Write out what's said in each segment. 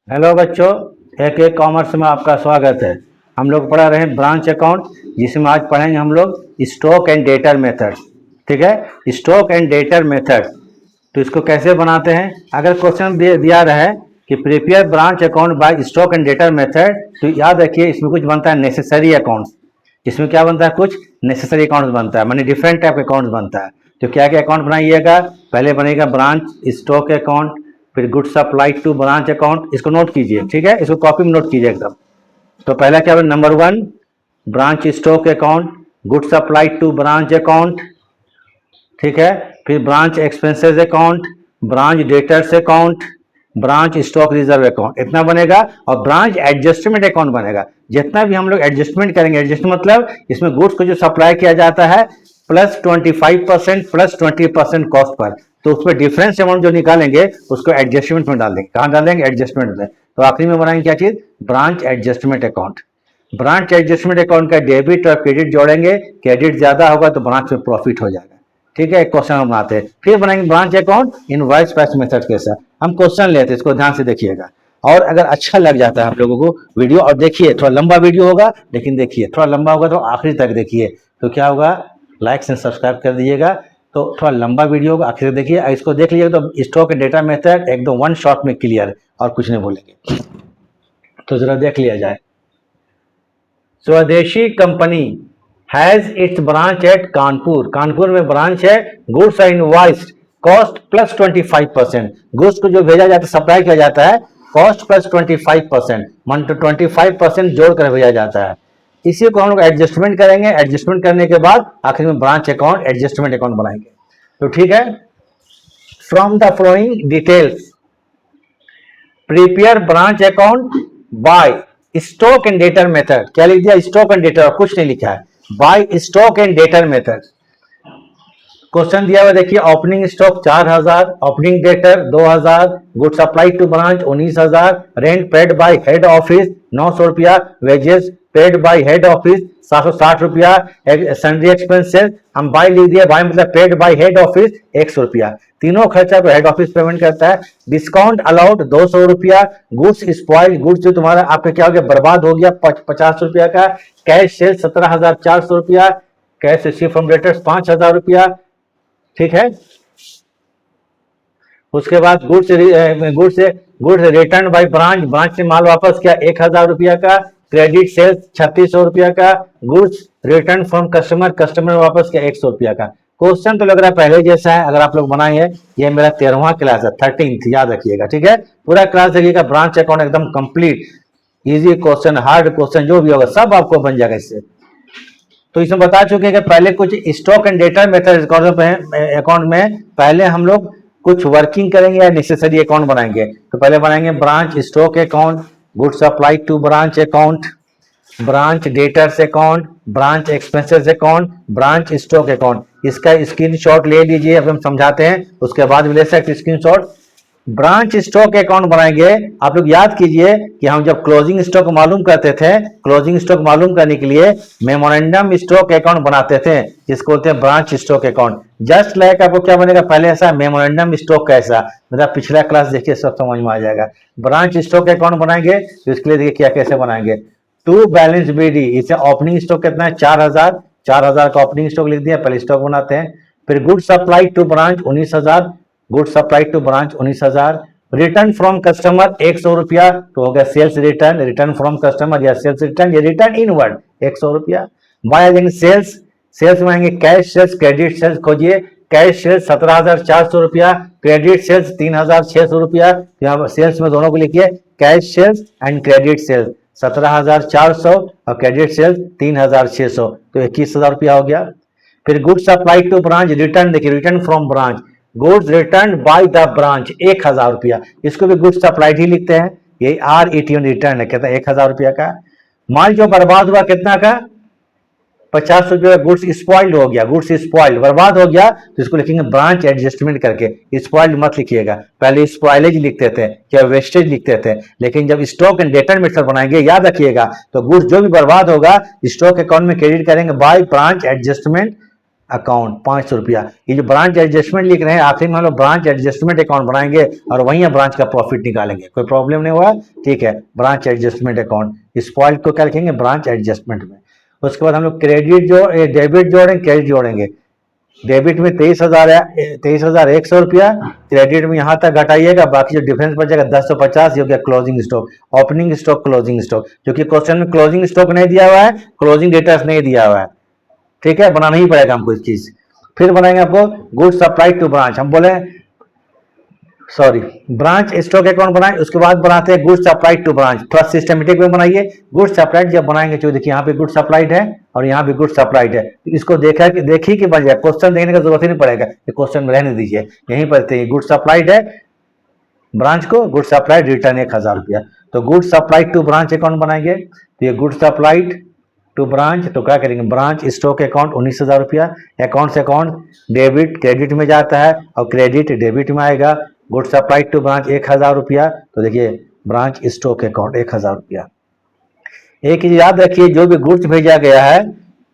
Hello बच्चों, एक एक कॉमर्स में आपका स्वागत है। हम लोग पढ़ा रहे हैं ब्रांच अकाउंट, जिसमें आज पढ़ेंगे हम लोग स्टॉक एंड डेटर मेथड। ठीक है, स्टॉक एंड डेटर मेथड। तो इसको कैसे बनाते हैं? अगर क्वेश्चन दिया रहा है कि prepare branch account by stock and debtor method, तो याद रखिए इसमें कुछ बनता है नेसेसरी अकाउंट्स। इसमें क्या बनता है? कुछ नेसेसरी अकाउंट्स बनता है, मानी डिफरेंट टाइप के अकाउंट्स बनता है। तो क्या क्या अकाउंट बनाइएगा? पहले बनेगा ब्रांच स्टॉक अकाउंट, फिर good supply to branch account. इसको नोट कीजिए, ठीक है, इसको कॉपी में नोट कीजिए एकदम। तो पहला क्या है? Number 1 branch stock account, good supply to branch account. ठीक है, फिर branch expenses account, branch debtors account, branch stock reserve account, इतना बनेगा। और ब्रांच एडजस्टमेंट अकाउंट बनेगा। जितना भी हम लोग एडजस्टमेंट करेंगे, एडजस्टमेंट मतलब इसमें गुड्स को जो सप्लाई किया जाता है प्लस 25% प्लस 20% कॉस्ट पर, तो उसमें डिफरेंस अमाउंट जो निकालेंगे उसको एडजस्टमेंट में डाल देंगे। कहाँ डालेंगे? एडजस्टमेंट में। तो आखिरी में बनाएंगे क्या चीज? Branch adjustment account. Branch adjustment account का डेबिट और क्रेडिट जोड़ेंगे, क्रेडिट ज्यादा होगा तो ब्रांच में प्रॉफिट हो जाएगा। ठीक है, एक क्वेश्चन हम बनाते हैं, फिर बनाएंगे ब्रांच अकाउंट इनवॉइस पैस मेथड के साथ। हम क्वेश्चन लेते हैं, इसको ध्यान से देखिएगा। और अगर अच्छा लग जाता है आप लोगों को वीडियो, और देखिए थोड़ा लंबा वीडियो होगा, लेकिन देखिए थोड़ा लंबा होगा तो आखिरी तक देखिए, तो क्या होगा? लाइक एंड सब्सक्राइब कर दीजिएगा। तो थोड़ा लंबा वीडियो होगा, आखिर तक देखिए। इसको देख लीजिएगा तो स्टॉक एंड डेटा मेथड एकदम वन शॉट में क्लियर, और कुछ नहीं बोलेंगे। तो जरा देख लिया जाए। स्वदेशी company has its branch at Kanpur. Kanpur में ब्रांच है। Goods are invoiced cost plus 25%। Goods को जो भेजा जाता है, सप्लाई किया जाता है, कॉस्ट प्लस 25%, मान तो 25% जोड़ कर भेजा जाता है। इसी को हम लोग एडजस्टमेंट करेंगे। एडजस्टमेंट करने के बाद आखिर में ब्रांच अकाउंट एडजस्टमेंट अकाउंट बनाएंगे। तो ठीक है, from the flowing details prepare branch account by stock and debtor method. क्या लिख दिया? स्टॉक एंड डेटर, कुछ नहीं लिखा है। By stock and debtor method. Question दिया हुआ देखिए, opening stock 4000, opening debtor 2000, good supply to branch 19000, rent paid by head office 900 रुपया, wages paid by head office 760 रुपया, सैलरी एक्सपेंसेस हम बाय लिख दिया, बाय मतलब पेड बाय हेड ऑफिस 100 रुपया। तीनों खर्चा को हेड ऑफिस पेमेंट करता है। डिस्काउंट अलाउड 200 रुपया। गुड्स स्पॉइल, गुड्स जो तुम्हारा आपका क्या हो गया? बर्बाद हो गया 50 रुपया का। कैश सेल 17,400 रुपया। कैश रिसीव फ्रॉम डेटर्स 5,000 रुपया। ठीक है, उसके बाद goods return by branch, branch से माल वापस किया 1,000 रुपया का। क्रेडिट सेल्स 3600 रुपया का। Goods return from customer, customer वापस किया 100 रुपया का। क्वेश्चन तो लग रहा है पहले जैसा है। अगर आप लोग बनाए हैं, ये मेरा 13वां क्लास है, 13th, याद रखिएगा। ठीक है, पूरा क्लास देखिएगा। ब्रांच अकाउंट एकदम complete, easy question, hard question जो भी होगा सब आपको बन जाएगा इससे। तो इसमें बता चुके हैं कि पहले कुछ stock and data method account में पहले हम लोग कुछ वर्किंग करेंगे या नेसेसरी अकाउंट बनाएंगे। तो पहले बनाएंगे branch stock account, good supply to branch account, branch debtors account, branch expenses account, branch stock account. इसका स्क्रीनशॉट ले लीजिए, अब हम समझाते हैं, उसके बाद भी ले सकते स्क्रीनशॉट। ब्रांच स्टॉक अकाउंट बनाएंगे। आप लोग याद कीजिए कि हम जब क्लोजिंग स्टॉक मालूम करते थे, क्लोजिंग स्टॉक मालूम करने के लिए मेमोरेंडम स्टॉक अकाउंट बनाते थे, जिसको बोलते हैं branch stock account. Just like आपको क्या बनेगा? पहले ऐसा मेमोरेंडम स्टॉक कैसा, मेरा पिछला क्लास देखिए, सब समझ में आ जाएगा। ब्रांच स्टॉक अकाउंट बनाएंगे तो इसके लिए देखिए क्या कैसे बनाएंगे। टू बैलेंस बीडी, इसे ओपनिंग स्टॉक कितना है? 4000, 4000 का ओपनिंग स्टॉक लिख दिया, पहले स्टॉक बनाते हैं। फिर good supply to branch 19000, good supply to branch 19000। Return from customer 100 रुपया, तो हो गया sales return, return from customer या सेल्स रिटर्न या रिटर्न इनवर्ड 100 रुपया। बाय सेल्स, सेल्स में आएंगे कैश सेल्स, क्रेडिट सेल्स खोजिए। कैश सेल्स 17,400 रुपया, क्रेडिट सेल्स 3,600 रुपया। यहाँ सेल्स में दोनों को लिखिए, cash sales and credit sales 17,400 और क्रेडिट सेल्स 3,600, तो 21,000 रुपया हो गया। फिर good supply to branch, return देखिए, return from branch, goods return by the branch 1,000 रुपया, इसको भी गुड्स सप्लाइड ही लिखते हैं, ये RET रिटर्न है, कहता है 1,000 रुपया का। माल जो बर्बाद हुआ कितना का? 50 रुपये। गुड्स स्पॉइल्ड हो गया, गुड्स स्पॉइल्ड बर्बाद हो गया, तो इसको लिखेंगे ब्रांच एडजस्टमेंट करके। स्पॉइल्ड मत लिखिएगा, पहले स्पॉइलेज लिखते थे या वेस्टेज लिखते थे, लेकिन जब स्टॉक एंड डेटर मेथड बनाएंगे, याद रखिएगा, तो गुड्स जो भी बर्बाद होगा स्टॉक अकाउंट में क्रेडिट करेंगे बाय ब्रांच एडजस्टमेंट अकाउंट 500 रुपया। ये जो ब्रांच एडजस्टमेंट लिख रहे हैं आखिर में हम लोग ब्रांच एडजस्टमेंट अकाउंट बनाएंगे और वहीं ब्रांच का प्रॉफिट निकालेंगे, कोई प्रॉब्लम नहीं हुआ, ठीक है। ब्रांच एडजस्टमेंट अकाउंट, इस पॉइंट को क्या लिखेंगे, ब्रांच एडजस्टमेंट में। उसके बाद हम लोग क्रेडिट जो डेबिट जोड़ेंगे, क्रेडिट जोड़ेंगे। डेबिट में 23,000 है, 23,100 रुपया, क्रेडिट में यहाँ तक घटाइएगा, बाकी जो डिफरेंस बच जाएगा 1050, ये हो गया closing stock, opening stock, closing stock. क्योंकि क्वेश्चन में क्लोजिंग स्टॉक नहीं दिया हुआ है, क्लोजिंग डेटर्स नहीं दिया हुआ है, ठीक है, बनाना ही पड़ेगा हमको इस चीज। फिर बनाएंगे आपको गुड सप्लाई टू ब्रांच, हम बोले सॉरी ब्रांच स्टॉक अकाउंट बनाए, उसके बाद बनाते हैं गुड सप्लाई टू ब्रांच। थोड़ा सिस्टमेटिक में बनाइए। गुड सप्लाइड जब बनाएंगे, जो देखिए यहाँ पे गुड सप्लाइड है और यहाँ पे गुड सप्लाइड है, इसको देखी कि बन जाए, क्वेश्चन देखने का जरूरत ही नहीं पड़ेगा, ये क्वेश्चन में रहने दीजिए, यहीं पर गुड सप्लाइड है ब्रांच को, गुड सप्लाइड रिटर्न 1000 रुपया। तो good supplied to branch account बनाएंगे, तो ये गुड सप्लाइड टू ब्रांच, तो क्या करेंगे, ब्रांच स्टॉक अकाउंट 19,000 रुपया, अकाउंट से अकाउंट डेबिट क्रेडिट में जाता है और क्रेडिट डेबिट में आएगा। गुड सप्लाई टू ब्रांच 1000 रुपया, तो देखिए ब्रांच स्टॉक अकाउंट 1000 रुपया। एक चीज याद रखिए, जो भी गुड्स भेजा गया है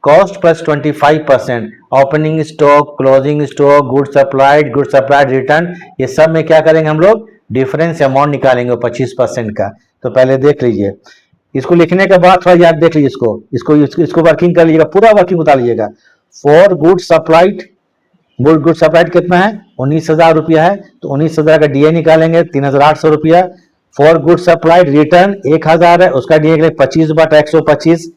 cost plus 25%, opening stock, closing stock, good supplied return, ये सब में क्या करेंगे हम लोग, डिफरेंस अमाउंट निकालेंगे 25% का। तो पहले देख लीजिए, इसको लिखने के बाद थोड़ा याद देख लीजिए, इसको वर्किंग कर लीजिएगा, पूरा वर्किंग बता लीजिएगा। फॉर गुड सप्लाइड कितना है, 19,000 रुपया है, तो 19,000 का डीए निकालेंगे 3,800 रुपया। फॉर गुड सप्लाइड रिटर्न 1,000 है, उसका डीए 25/125,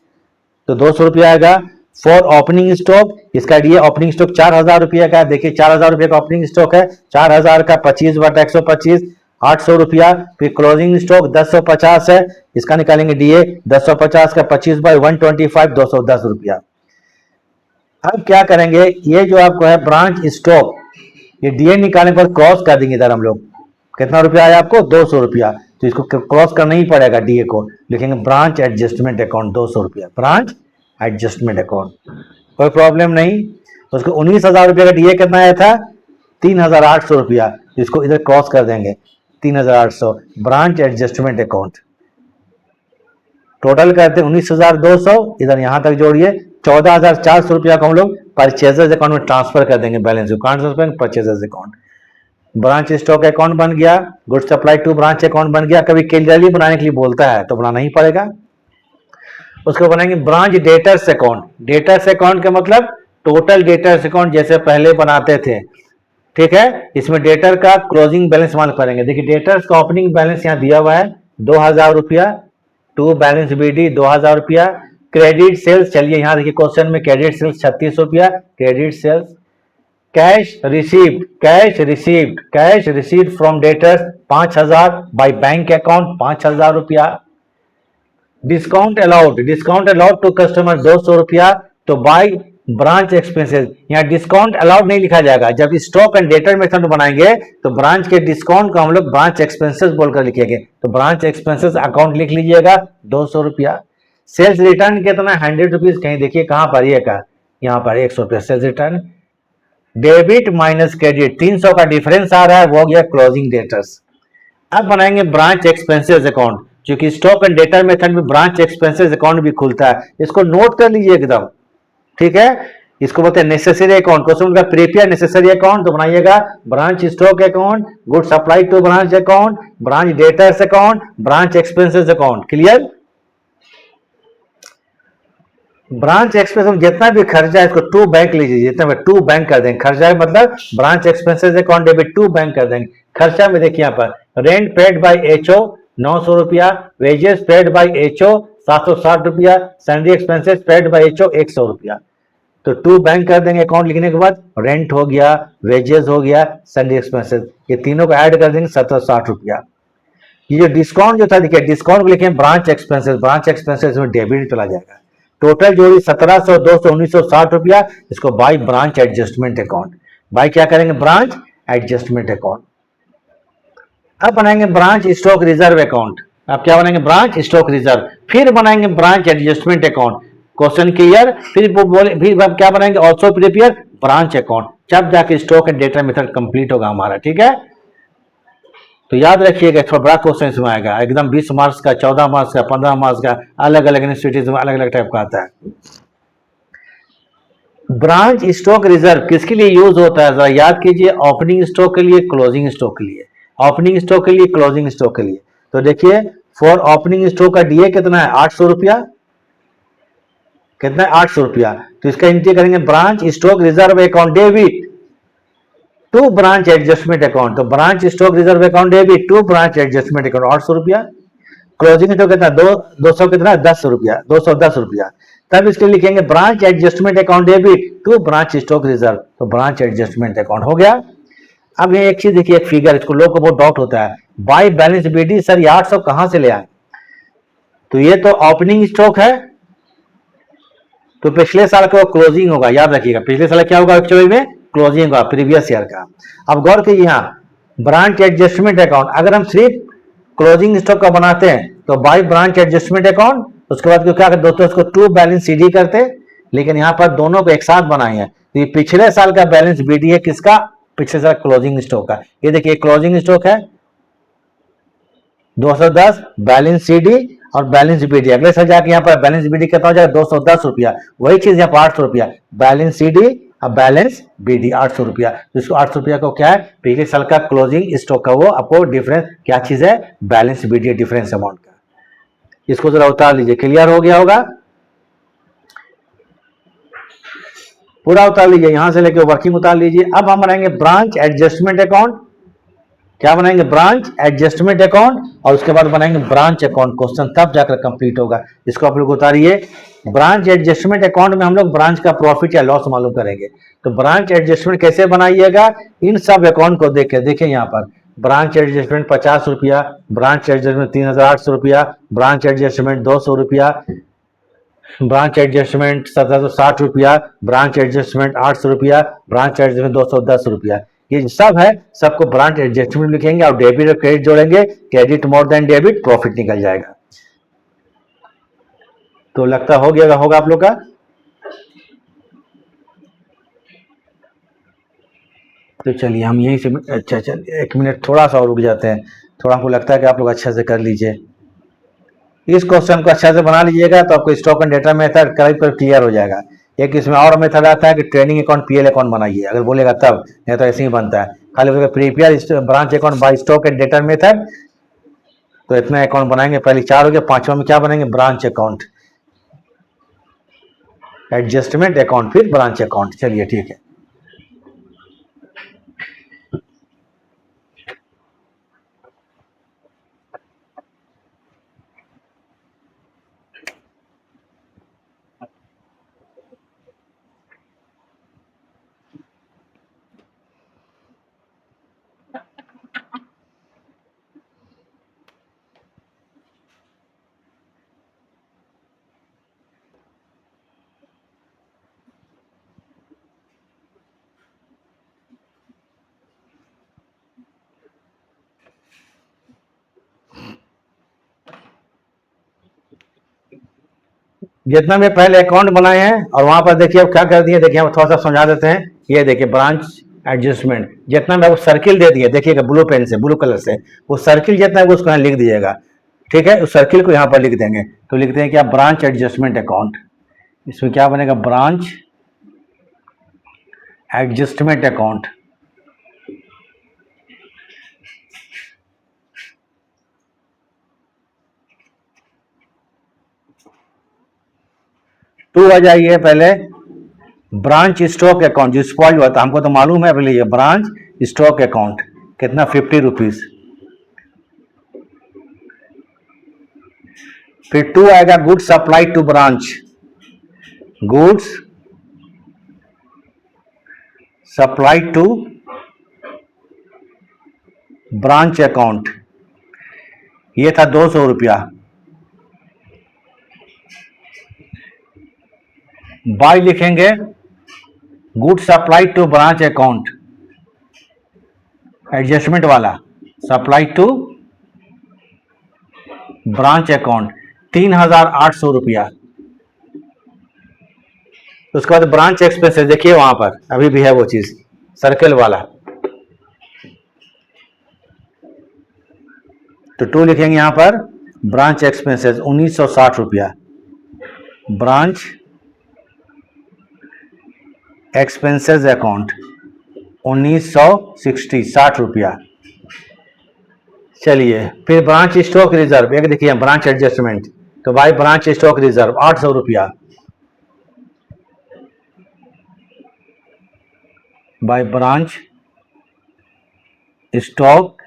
तो 200 रुपया आएगा। फॉर ओपनिंग स्टॉक, इसका डीए ओपनिंग स्टॉक 4,000 रुपया का, देखिए 4,000 रुपया का ओपनिंग स्टॉक है, 4,000 का 25/125, 800 रुपया। फिर क्लोजिंग स्टॉक 1050 है, इसका निकालेंगे डीए 1050 का 25/125, 210 रुपया। अब क्या करेंगे, ये जो आपको है ब्रांच स्टॉक, ये डीए निकालने पर क्रॉस कर देंगे इधर हम लोग, कितना रुपया आया आपको, 200 रुपया, तो इसको क्रॉस करना ही पड़ेगा, डीए को लिखेंगे ब्रांच एडजस्टमेंट अकाउंट 200 रुपया, ब्रांच एडजस्टमेंट अकाउंट, कोई प्रॉब्लम नहीं। तो उसको 19,000 रुपया का डीए कितना आया था, 3,800 रुपया, तो इसको इधर क्रॉस कर देंगे 3,800, ब्रांच एडजस्टमेंट अकाउंट। टोटल करते हैं 19,200, इधर यहां तक जोड़िए 14,400 रुपया को हम लोग परचेजर्स अकाउंट में ट्रांसफर कर देंगे, balance account purchasers account. Branch stock account बन गया, good supply to branch account बन गया। कभी क्लियरली बनाने के लिए बोलता है तो बनाना ही पड़ेगा। उसको बनाएंगे branch debtors account. Debtors account का मतलब टोटल डेटर्स अकाउंट जैसे पहले बनाते थे, ठीक है। इसमें डेटर का क्लोजिंग बैलेंस मालूम करेंगे। देखिए डेटर्स का ओपनिंग बैलेंस यहाँ दिया हुआ है 2,000 रुपया, टू बैलेंस बीडी 2,000 रुपया। क्रेडिट सेल्स, चलिए यहाँ देखिए क्वेश्चन में क्रेडिट सेल्स 36 रुपया, credit sales. Cash received from debtors 5,000 by bank account 5,000 रुपया। डिस्काउंट अलाउड टू कस्टमर 200 रुपया। तो बाय ब्रांच एक्सपेंसेस, यहाँ डिस्काउंट अलाउड नहीं लिखा जाएगा, जब स्टॉक एंड डेटर मेथड बनाएंगे तो ब्रांच के डिस्काउंट को हम लोग ब्रांच एक्सपेंसेस बोलकर लिखेंगे। तो ब्रांच एक्सपेंसेस अकाउंट लिख लीजिएगा 200 रुपया। सेल्स रिटर्न कितना, 100 रुपीज, कहीं देखिए कहां पर ये का, यहाँ पर 100 रुपया sales return. Debit minus credit 300 का डिफरेंस आ रहा है, वो हो गया क्लोजिंग डेटर्स। अब बनाएंगे ब्रांच एक्सपेंसेस अकाउंट, क्योंकि स्टॉक एंड डेटर मेथड में ब्रांच एक्सपेंसेस अकाउंट भी खुलता है, इसको नोट कर लीजिए एकदम, ठीक है। इसको बोलते हैं नेसेसरी अकाउंट, क्वेश्चन का प्रीपेयर नेसेसरी अकाउंट, तो बनाइएगा branch stock account, good supply to branch account, branch debtors account, branch expenses account. Clear. Branch expenses जितना भी खर्चा है इसको टू बैंक लीजिए, जितना भी टू बैंक कर देंगे। खर्चा मतलब branch expenses account debit to bank कर देंगे। खर्चा में देखिए यहाँ पर रेंट पेड बाय एचओ 900 रुपया, वेजेस पेड बाय एचओ 760 रुपया, salary expenses paid by HO 100 रुपया। तो टू बैंक कर देंगे अकाउंट लिखने के बाद, रेंट हो गया, वेजेस हो गया, सैलरी एक्सपेंसेस, ये तीनों को ऐड कर देंगे 760 रुपया। ये जो डिस्काउंट जो था देखिए, डिस्काउंट को लिखे ब्रांच एक्सपेंसेस में डेबिट चला जाएगा। टोटल जोड़ी 1700, 200, 1960 रुपया, इसको by branch adjustment account. By क्या करेंगे, ब्रांच एडजस्टमेंट अकाउंट। अब बनाएंगे ब्रांच स्टॉक रिजर्व अकाउंट। अब क्या बनाएंगे, ब्रांच स्टॉक रिजर्व, फिर बनाएंगे branch adjustment account. Question clear. फिर क्या बनाएंगे, ऑल्सो प्रिपेयर ब्रांच अकाउंट, जब जाके stock and data method complete होगा हमारा, ठीक है। तो याद रखिएगा, थोड़ा बड़ा क्वेश्चन इसमें आएगा, एकदम 20 मार्क्स का, 14 मार्क्स का, 15 मार्क्स का, अलग अलग इंस्टीट्यूट में अलग अलग टाइप का आता है। ब्रांच स्टॉक रिजर्व किसके लिए यूज होता है, जरा याद कीजिए, ओपनिंग स्टॉक के लिए, क्लोजिंग स्टॉक के लिए, ओपनिंग स्टॉक के लिए, क्लोजिंग स्टॉक के लिए। तो देखिए फॉर ओपनिंग स्टॉक का डीए कितना है, 800 रुपया, कितना है 800 रुपया। तो इसका एंट्री करेंगे branch stock reserve account debit to branch adjustment account. तो branch stock reserve account debit to branch adjustment account 800 रुपया। क्लोजिंग स्टॉक कितना, 200 कितना, 10 रुपया, 210 रुपया। तब इसके लिखेंगे branch adjustment account debit to branch stock reserve, तो ब्रांच एडजस्टमेंट अकाउंट हो गया। अब ये एक चीज देखिए, एक फिगर, इसको लोग को बहुत डाउट होता है, बाय बैलेंस बीडी सर ये 800 कहां से ले आए। तो ये तो ओपनिंग स्टॉक है, तो पिछले साल का क्लोजिंग होगा, याद रखिएगा पिछले साल क्या होगा एक्चुअली में, क्लोजिंग होगा प्रीवियस ईयर का। अब गौर कीजिए यहाँ ब्रांच एडजस्टमेंट अकाउंट, अगर हम सिर्फ क्लोजिंग स्टॉक का बनाते हैं तो बाय ब्रांच एडजस्टमेंट अकाउंट, उसके बाद क्या करते दोस्तों, उसको टू बैलेंस सीडी करते, लेकिन यहाँ पर दोनों को एक साथ बनाए हैं। तो ये पिछले साल का बैलेंस बीडी है किसका, पिछले साल क्लोजिंग स्टॉक का। ये देखिए क्लोजिंग स्टॉक है 210, बैलेंस सीडी और बैलेंस बीडी, अगले साल जाके यहाँ पर बैलेंस बीडी कितना हो जाएगा 210 रुपया, वही चीज यहाँ पर 800 रुपया, बैलेंस सीडी और बैलेंस बीडी 800 रुपया। तो इसको 800 रुपया को क्या है, पिछले साल का क्लोजिंग स्टॉक का वो आपको डिफरेंस क्या चीज है, बैलेंस बीडी डिफरेंस अमाउंट का। इसको जरा उतार लीजिए, क्लियर हो गया होगा, पूरा उतार लीजिए, यहां से लेके वर्किंग उतार लीजिए। अब हम बनाएंगे ब्रांच एडजस्टमेंट अकाउंट, क्या बनाएंगे, ब्रांच एडजस्टमेंट अकाउंट, और उसके बाद बनाएंगे ब्रांच अकाउंट क्वेश्चन, तब जाकर कंप्लीट होगा। इसको आप लोग उतारिए। ब्रांच एडजस्टमेंट अकाउंट में हम लोग ब्रांच का प्रॉफिट या लॉस मालूम करेंगे। तो ब्रांच एडजस्टमेंट कैसे बनाइएगा, इन सब अकाउंट को देख के, देखिए यहाँ पर ब्रांच एडजस्टमेंट 50 रुपया, ब्रांच एडजस्टमेंट 3800 रुपया, ब्रांच एडजस्टमेंट 200 रुपया, ब्रांच एडजस्टमेंट 1760 रुपया, ब्रांच एडजस्टमेंट 800 रुपया, ब्रांच एडजस्टमेंट 210 रुपया। ये सब है, सबको ब्रांच एडजस्टमेंट लिखेंगे और डेबिट और क्रेडिट जोड़ेंगे, credit more than debit, profit निकल जाएगा। तो लगता हो गया होगा आप लोग का। तो चलिए हम यहीं से, अच्छा चलिए 1 मिनट थोड़ा सा और रुक जाते हैं, थोड़ा हमको लगता है कि आप लोग अच्छे से कर लीजिए, इस क्वेश्चन को अच्छा से बना लीजिएगा तो आपको स्टॉक एंड डेटा मेथड करीब करीब क्लियर हो जाएगा। एक इसमें और मेथड आता है कि ट्रेडिंग अकाउंट पीएल अकाउंट बनाइए, अगर बोलेगा तब, नहीं तो ऐसे ही बनता है, खाली बोलेगा prepare branch account by stock and data method, तो इतना अकाउंट बनाएंगे, पहले 4 हो गया, 5वां में क्या बनाएंगे, ब्रांच अकाउंट, एडजस्टमेंट अकाउंट, फिर ब्रांच अकाउंट। चलिए ठीक है, जितना भी पहले अकाउंट बनाए हैं और वहां पर देखिए अब क्या कर दिए, देखिए हम थोड़ा सा समझा देते हैं। ये देखिए ब्रांच एडजस्टमेंट, जितना भी आपको सर्किल दे दिए, देखिएगा ब्लू पेन से, ब्लू कलर से, वो सर्किल जितना है उसको यहाँ लिख दीजिएगा, ठीक है, उस सर्किल को यहाँ पर लिख देंगे। तो लिखते हैं क्या, ब्रांच एडजस्टमेंट अकाउंट, इसमें क्या बनेगा, ब्रांच एडजस्टमेंट अकाउंट। टू आ जाइए पहले, ब्रांच स्टॉक अकाउंट जो स्पॉइल हुआ था, हमको तो मालूम है, पहले ये ब्रांच स्टॉक अकाउंट कितना, 50 रुपीज। फिर 2 आएगा goods supply to branch, goods supply to branch account, ये था 200 रुपया। बाय लिखेंगे goods supply to branch account, adjustment वाला, सप्लाई टू ब्रांच अकाउंट 3800 रुपया। उसके बाद ब्रांच एक्सपेंसेस देखिए वहां पर अभी भी है वो चीज, सर्कल वाला, तो 2 लिखेंगे यहां पर, ब्रांच एक्सपेंसेस 1960 रुपया, ब्रांच एक्सपेंसेस अकाउंट 1960 रुपया। चलिए फिर ब्रांच स्टॉक रिजर्व, एक देखिए ब्रांच एडजस्टमेंट, तो भाई ब्रांच स्टॉक रिजर्व 800 रुपया, by branch stock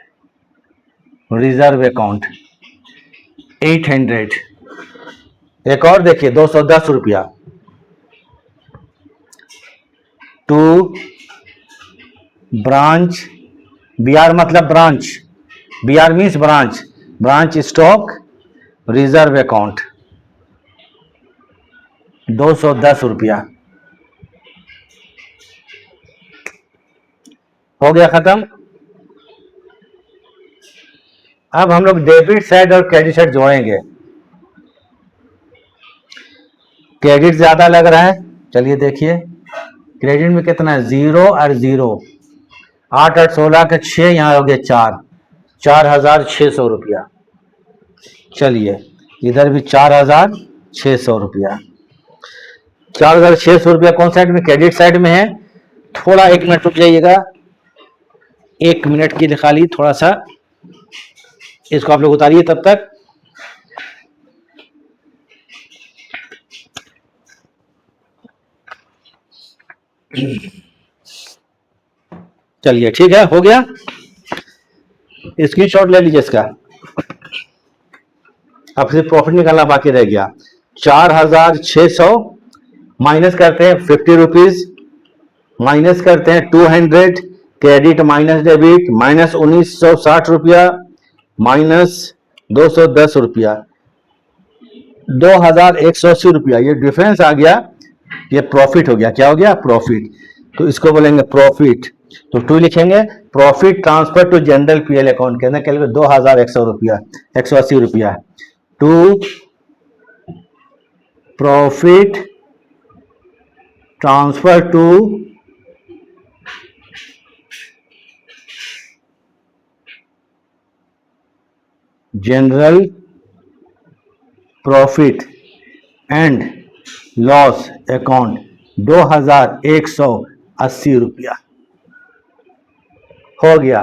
reserve account 800। एक और देखिए 210 रुपया, टू ब्रांच, बी आर मतलब branch, B R means branch, branch stock reserve account 210 रुपया। हो गया खत्म। अब हम लोग डेबिट साइड और क्रेडिट साइड जोड़ेंगे। क्रेडिट ज्यादा लग रहा है, चलिए देखिए क्रेडिट में कितना है, 0 और 0, 8 8 16 के 6, यहाँ हो गया 4, 4600 रुपया। चलिए इधर भी 4600 रुपया, 4600 रुपया कौन साइड में, क्रेडिट साइड में है। थोड़ा 1 मिनट रुक जाइएगा, 1 मिनट की खाली थोड़ा सा इसको आप लोग उतारिए तब तक। चलिए ठीक है, हो गया, स्क्रीनशॉट ले लीजिए इसका। अब सिर्फ प्रॉफिट निकालना बाकी रह गया। 4600 माइनस करते हैं 50 रुपीज, माइनस करते हैं 200, क्रेडिट माइनस डेबिट, माइनस 1960 रुपया, माइनस 210 रुपया, 2180 रुपया। ये डिफरेंस आ गया, ये प्रॉफिट हो गया। क्या हो गया, प्रॉफिट। तो इसको बोलेंगे प्रॉफिट, तो 2 लिखेंगे। Profit transfer to general PL account के अंदर क्या लिखे, 2100 रुपया, 180 रुपया, to profit transfer to general profit and loss account 2180 रुपया। हो गया,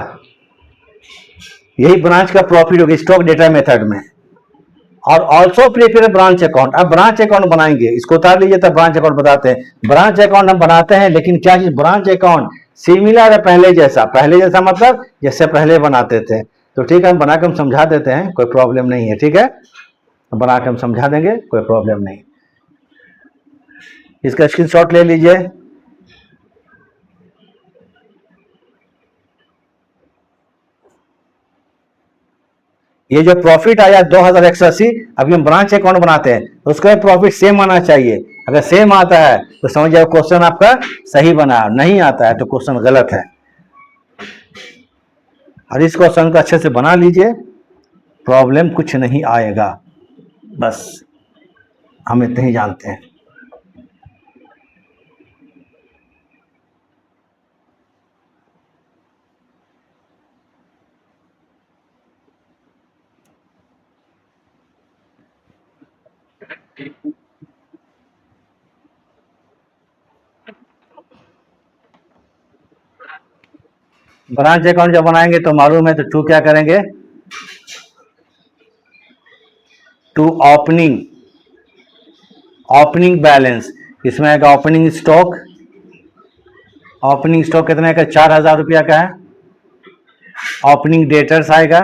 यही ब्रांच का प्रॉफिट हो गया स्टॉक डेटा मेथड में। और ऑल्सो प्रिपेयर ब्रांच अकाउंट। अब ब्रांच अकाउंट बनाएंगे, इसको उतार लीजिए तब ब्रांच अकाउंट बताते हैं। ब्रांच अकाउंट हम बनाते हैं, लेकिन क्या चीज, ब्रांच अकाउंट सिमिलर है पहले जैसा। पहले जैसा मतलब जैसे पहले बनाते थे। तो ठीक है, हम बनाकर हम समझा देते हैं, कोई प्रॉब्लम नहीं है। ठीक है, बनाकर हम समझा देंगे, कोई प्रॉब्लम नहीं। इसका स्क्रीनशॉट ले लीजिए। ये जो प्रॉफिट आया 2180, अभी हम ब्रांच अकाउंट बनाते हैं तो उसका प्रॉफिट सेम आना चाहिए। अगर सेम आता है तो समझ जाओ क्वेश्चन आपका सही बना, नहीं आता है तो क्वेश्चन गलत है। और इस क्वेश्चन को अच्छे से बना लीजिए, प्रॉब्लम कुछ नहीं आएगा, बस हम इतना ही जानते हैं। ब्रांच अकाउंट जब बनाएंगे तो मालूम है, तो टू क्या करेंगे, टू ओपनिंग, ओपनिंग बैलेंस। इसमें आएगा ओपनिंग स्टॉक, ओपनिंग स्टॉक कितने का, 4000 रुपया का है। ओपनिंग डेटर्स आएगा,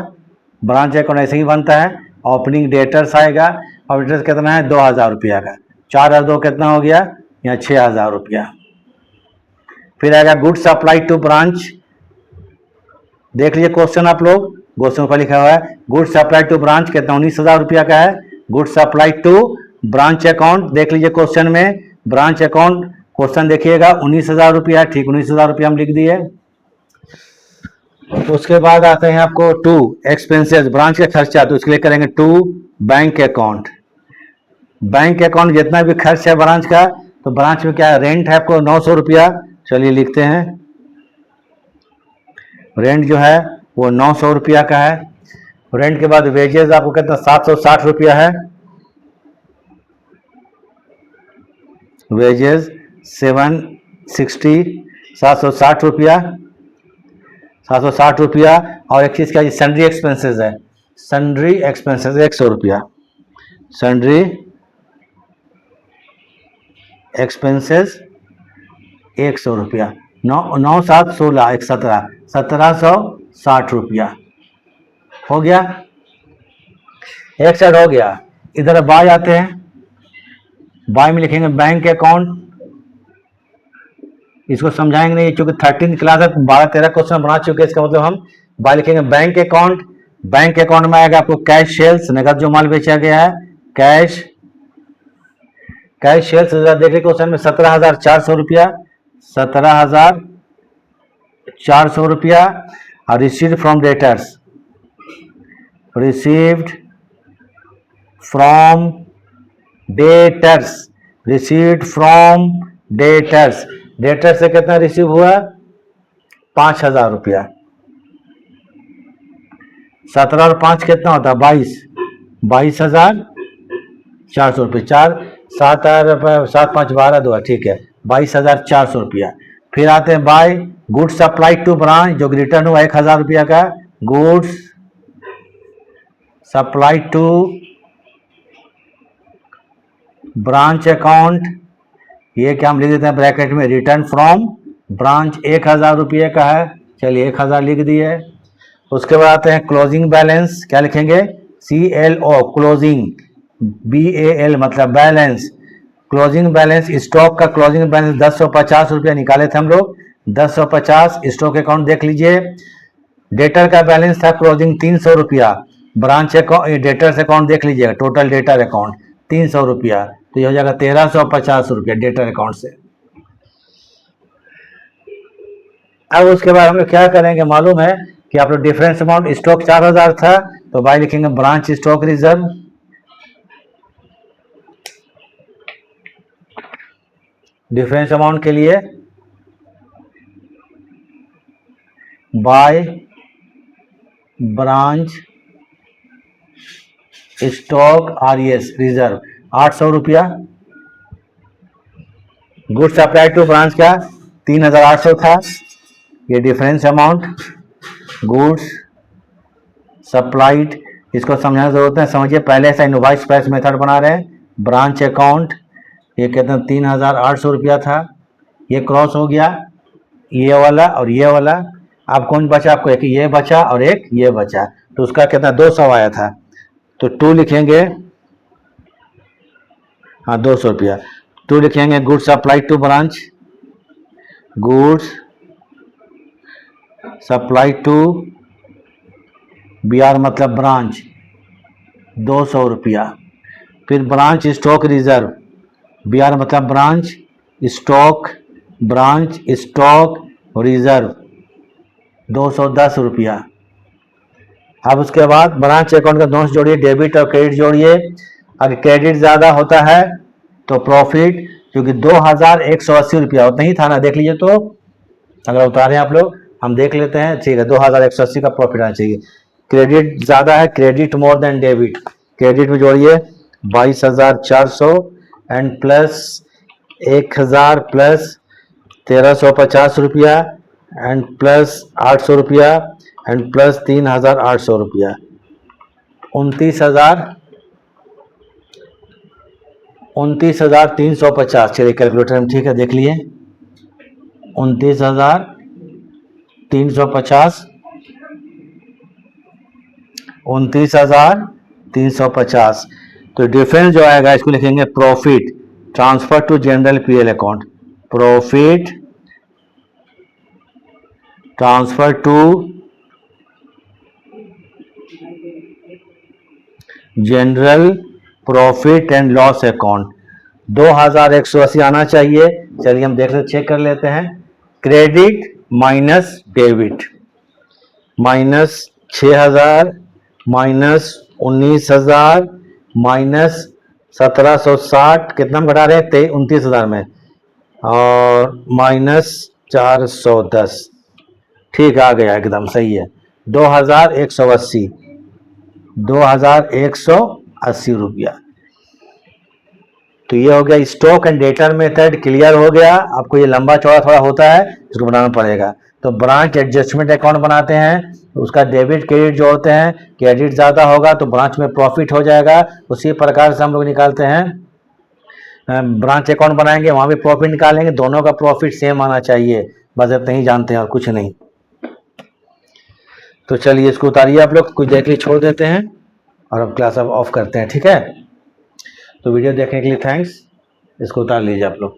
ब्रांच अकाउंट ऐसे ही बनता है, ओपनिंग डेटर्स आएगा, और डेटर्स कितना है, 2000 रुपया का। 4 और 2 कितना हो गया, यहाँ 6000 रुपया। फिर आएगा गुड्स सप्लाई टू ब्रांच, देख लीजिए क्वेश्चन आप लोग, क्वेश्चन पर लिखा हुआ है गुड्स सप्लाई टू ब्रांच कितना, 19,000 रुपया का है। Goods supply to branch account, देख लीजिए क्वेश्चन में, ब्रांच अकाउंट क्वेश्चन देखिएगा 19,000 रुपया, ठीक 19,000 रुपया हम लिख दिए। तो उसके बाद आते हैं आपको टू एक्सपेंसेस, ब्रांच का खर्चा, तो उसके लिए करेंगे to bank account. Bank account जितना भी खर्च है ब्रांच का, तो ब्रांच में क्या है, रेंट है आपको 900 रुपया, चलिए लिखते हैं, रेंट जो है वो 900 रुपया का है। रेंट के बाद वेजेस आपको कितना, 760 रुपया है, वेजेस 760 रुपया, 760 रुपया। और एक चीज़ क्या सन्ड्री एक्सपेंसेस है, सन्ड्री एक्सपेंसेस 100 रुपया, सन्ड्री एक्सपेंसेस 100 रुपया। 9 7 16 1 17 1760 रुपया हो गया, एक साइड हो गया। इधर बाय आते हैं, बाय में लिखेंगे बैंक अकाउंट, इसको समझाएंगे नहीं क्योंकि 13 क्लास है, 12-13 क्वेश्चन बना चुके हैं। इसका मतलब हम बाय लिखेंगे बैंक अकाउंट, बैंक अकाउंट में आएगा आपको कैश सेल्स, नगद जो माल बेचा गया है, कैश सेल्स देखिए क्वेश्चन में 17,400 रुपया, 17,400 रुपया। और received from debtors, received from debtors, received from debtors, debtor से कितना रिसीव हुआ 5,000 रुपया। 17 और 5 कितना होता है 22,400 रुपये। 7 5 12 2 ठीक है 22,400 रुपया। फिर आते हैं by goods supply to branch, जो रिटर्न हुआ 1,000 रुपया का, goods supply to branch account, ये क्या हम लिख देते हैं ब्रैकेट में, रिटर्न फ्रॉम ब्रांच 1,000 रुपये का है, चलिए 1,000 लिख दिए। उसके बाद आते हैं क्लोजिंग बैलेंस, क्या लिखेंगे CLO, क्लोजिंग BAL मतलब बैलेंस, क्लोजिंग बैलेंस, स्टॉक का क्लोजिंग बैलेंस 1050 रुपया निकाले थे हम लोग, 1050 स्टॉक अकाउंट देख लीजिए। डेटर का बैलेंस था क्लोजिंग 300 रुपया, ब्रांच अकाउंट डेटर्स अकाउंट देख लीजिएगा, टोटल डेटर अकाउंट 300 रुपया, तो ये हो जाएगा 1350 रुपया डेटर अकाउंट से। अब उसके बाद हम लोग क्या करेंगे मालूम है कि आप लोग डिफरेंस अमाउंट, स्टॉक 4,000 था तो बाय लिखेंगे branch stock reserve, difference amount के लिए bye branch stock RES reserve 800 रुपया। गुड्स सप्लाई टू ब्रांच का 3,800 था, ये डिफरेंस अमाउंट गुड्स सप्लाइड, इसको समझाने की जरूरत है, समझिए पहले से इनवॉइस प्राइस मेथड बना रहे हैं। ब्रांच अकाउंट ये कहते हैं 3,800 रुपया था, ये क्रॉस हो गया, ये वाला और ये वाला। अब कौन बचा आपको, एक ये बचा और एक ये बचा, तो उसका कितना 200 आया था, तो 2 लिखेंगे, हाँ 200 रुपया, 2 लिखेंगे goods supply to branch, goods supply to BR मतलब ब्रांच 200 रुपया। फिर ब्रांच स्टॉक रिजर्व, BR मतलब branch stock, branch stock reserve 210 रुपया। अब उसके बाद ब्रांच अकाउंट का दोनों जोड़िए, डेबिट और क्रेडिट जोड़िए। अगर क्रेडिट ज़्यादा होता है तो प्रॉफिट, क्योंकि 2,180 रुपया उतना ही था ना, देख लीजिए, तो अगर उतारे आप लोग हम देख लेते हैं, ठीक है 2,180 का प्रॉफिट आना चाहिए। क्रेडिट ज़्यादा है, credit more than debit, credit में जोड़िए 22,400 एंड प्लस 1,000 प्लस 1,350 रुपया एंड प्लस 800 रुपया एंड प्लस 3,800 रुपया, 29,350। चलिए कैलकुलेटर में, ठीक है देख लिए 29,350, 29,350। तो डिफरेंस जो आएगा इसको लिखेंगे profit transfer to general PL account, profit transfer to general profit and loss account 2,180 आना चाहिए। चलिए हम देख लेते, चेक कर लेते हैं। Credit minus debit, minus 6,000 minus 19,000 minus 1,760, कितना में घटा रहे हैं 29,000 में, और माइनस 410, ठीक आ गया एकदम सही है 2,180, 2,180 रुपया। तो ये हो गया stock and debtor method, clear हो गया। आपको ये लंबा चौड़ा थोड़ा होता है, इसको बनाना पड़ेगा। तो ब्रांच एडजस्टमेंट अकाउंट बनाते हैं, उसका डेबिट क्रेडिट जो होते हैं, क्रेडिट ज़्यादा होगा तो ब्रांच में प्रॉफिट हो जाएगा। उसी प्रकार से हम लोग निकालते हैं, ब्रांच अकाउंट बनाएंगे, वहाँ भी प्रॉफिट निकालेंगे, दोनों का प्रॉफिट सेम आना चाहिए, बस इतना ही जानते हैं और कुछ नहीं। तो चलिए इसको उतारिए आप लोग, कुछ देर के लिए छोड़ देते हैं और अब क्लास अब ऑफ करते हैं, ठीक है। तो वीडियो देखने के लिए थैंक्स, इसको उतार लीजिए आप लोग।